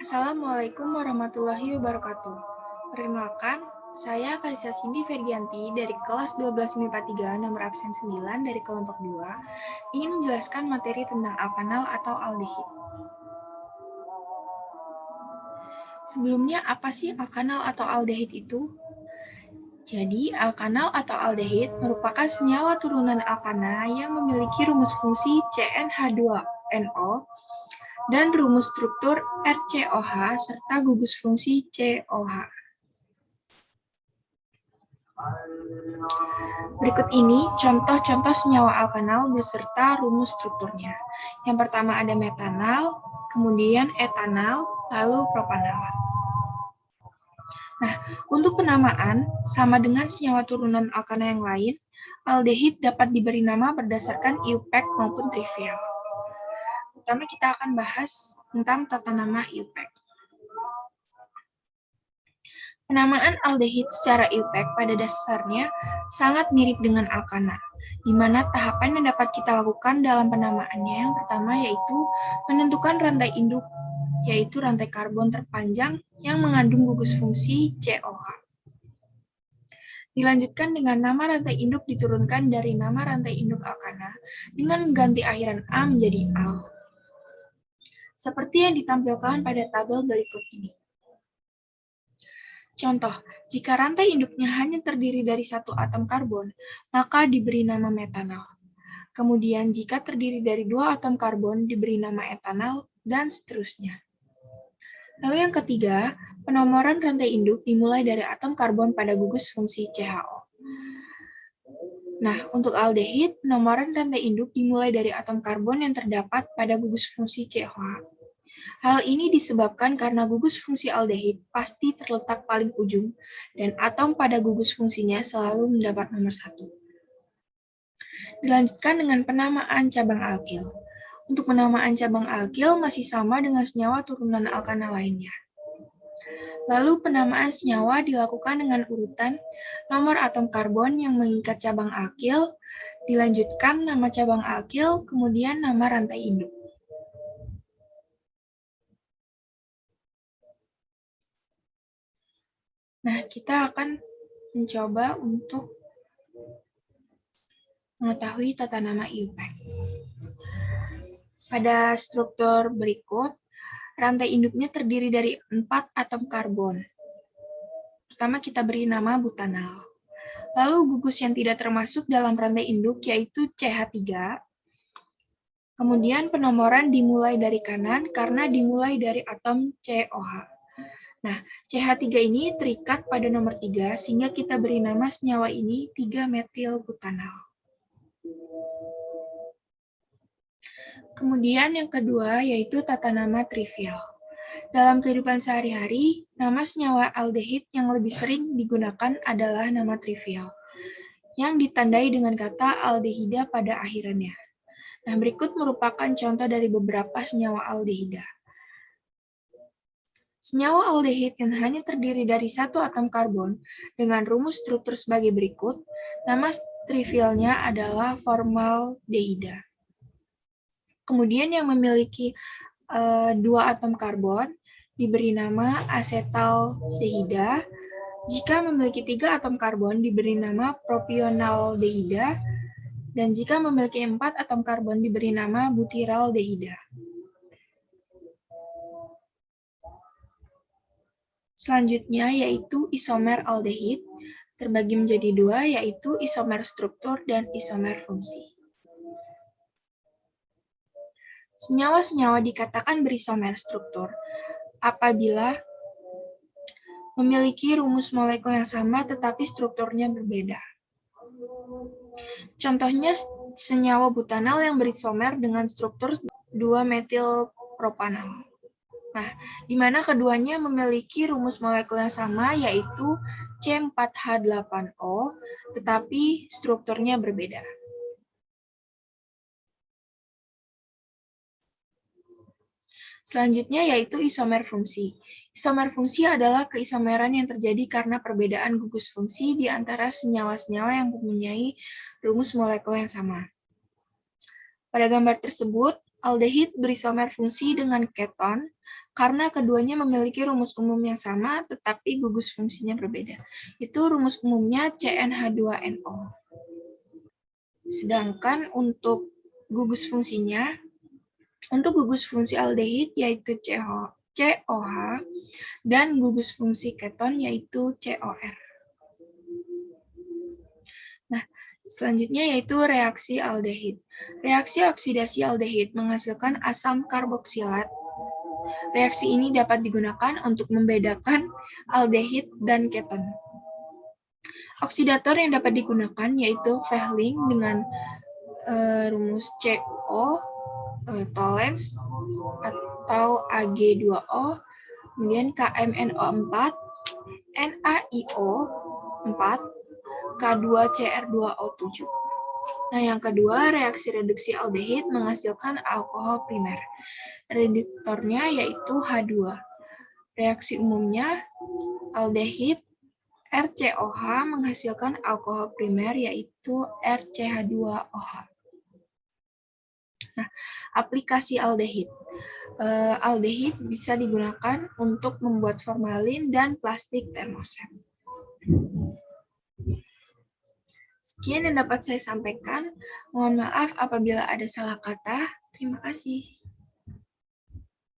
Assalamualaikum warahmatullahi wabarakatuh. Perkenalkan, saya Kalisa Cindy Ferdianti dari kelas 12 MIPA 3 nomor absen 9 dari kelompok 2 ingin menjelaskan materi tentang alkanal atau aldehid. Sebelumnya, apa sih alkanal atau aldehid itu? Jadi, alkanal atau aldehid merupakan senyawa turunan alkana yang memiliki rumus fungsi CnH2NO dan rumus struktur RCOH serta gugus fungsi COH. Berikut ini contoh-contoh senyawa alkanal beserta rumus strukturnya. Yang pertama ada metanal, kemudian etanal, lalu propanal. Nah, untuk penamaan, sama dengan senyawa turunan alkana yang lain, aldehid dapat diberi nama berdasarkan IUPAC maupun trivial. Pertama kita akan bahas tentang tata nama IUPAC. Penamaan aldehid secara IUPAC pada dasarnya sangat mirip dengan alkana, di mana tahapan yang dapat kita lakukan dalam penamaannya yang pertama yaitu menentukan rantai induk, yaitu rantai karbon terpanjang yang mengandung gugus fungsi COH. Dilanjutkan dengan nama rantai induk diturunkan dari nama rantai induk alkana dengan mengganti akhiran A menjadi al. Seperti yang ditampilkan pada tabel berikut ini. Contoh, jika rantai induknya hanya terdiri dari satu atom karbon, maka diberi nama metanal. Kemudian, jika terdiri dari dua atom karbon, diberi nama etanal, dan seterusnya. Lalu yang ketiga, penomoran rantai induk dimulai dari atom karbon pada gugus fungsi CHO. Nah, untuk aldehid, penomoran rantai induk dimulai dari atom karbon yang terdapat pada gugus fungsi COH. Hal ini disebabkan karena gugus fungsi aldehid pasti terletak paling ujung, dan atom pada gugus fungsinya selalu mendapat nomor 1. Dilanjutkan dengan penamaan cabang alkil. Untuk penamaan cabang alkil masih sama dengan senyawa turunan alkana lainnya. Lalu penamaan senyawa dilakukan dengan urutan nomor atom karbon yang mengikat cabang alkil, dilanjutkan nama cabang alkil, kemudian nama rantai induk. Nah, kita akan mencoba untuk mengetahui tata nama IUPAC. Pada struktur berikut, rantai induknya terdiri dari 4 atom karbon. Pertama kita beri nama butanal. Lalu gugus yang tidak termasuk dalam rantai induk yaitu CH3. Kemudian penomoran dimulai dari kanan karena dimulai dari atom COH. Nah, CH3 ini terikat pada nomor 3 sehingga kita beri nama senyawa ini 3-metilbutanal. Kemudian yang kedua yaitu tata nama trivial. Dalam kehidupan sehari-hari, nama senyawa aldehid yang lebih sering digunakan adalah nama trivial, yang ditandai dengan kata aldehida pada akhirannya. Nah, berikut merupakan contoh dari beberapa senyawa aldehida. Senyawa aldehid yang hanya terdiri dari satu atom karbon dengan rumus struktur sebagai berikut, nama trivialnya adalah formaldehida. Kemudian yang memiliki 2 atom karbon diberi nama asetaldehida. Jika memiliki 3 atom karbon diberi nama propionaldehida. Dan jika memiliki 4 atom karbon diberi nama butyraldehida. Selanjutnya yaitu isomer aldehid, terbagi menjadi 2 yaitu isomer struktur dan isomer fungsi. Senyawa-senyawa dikatakan berisomer struktur apabila memiliki rumus molekul yang sama tetapi strukturnya berbeda. Contohnya senyawa butanal yang berisomer dengan struktur 2-metilpropanal. Nah, di mana keduanya memiliki rumus molekul yang sama yaitu C4H8O tetapi strukturnya berbeda. Selanjutnya yaitu isomer fungsi. Isomer fungsi adalah keisomeran yang terjadi karena perbedaan gugus fungsi di antara senyawa-senyawa yang mempunyai rumus molekul yang sama. Pada gambar tersebut, Aldehid berisomer fungsi dengan keton karena keduanya memiliki rumus umum yang sama tetapi gugus fungsinya berbeda. Itu rumus umumnya CnH2NO. Sedangkan untuk gugus fungsinya, untuk gugus fungsi aldehid yaitu COH dan gugus fungsi keton yaitu COR. Nah, selanjutnya yaitu reaksi aldehid. Reaksi oksidasi aldehid menghasilkan asam karboksilat. Reaksi ini dapat digunakan untuk membedakan aldehid dan keton. Oksidator yang dapat digunakan yaitu Vehling dengan rumus CO, Tollens atau Ag2O, kemudian KMNO4, NaIO 4, K2CR2O7. Nah, yang kedua, reaksi reduksi aldehid menghasilkan alkohol primer. Reduktornya yaitu H2. Reaksi umumnya, aldehid RCOH menghasilkan alkohol primer yaitu RCH2OH. Nah, aplikasi aldehid. Aldehid bisa digunakan untuk membuat formalin dan plastik termoset. Sekian yang dapat saya sampaikan. Mohon maaf apabila ada salah kata. Terima kasih.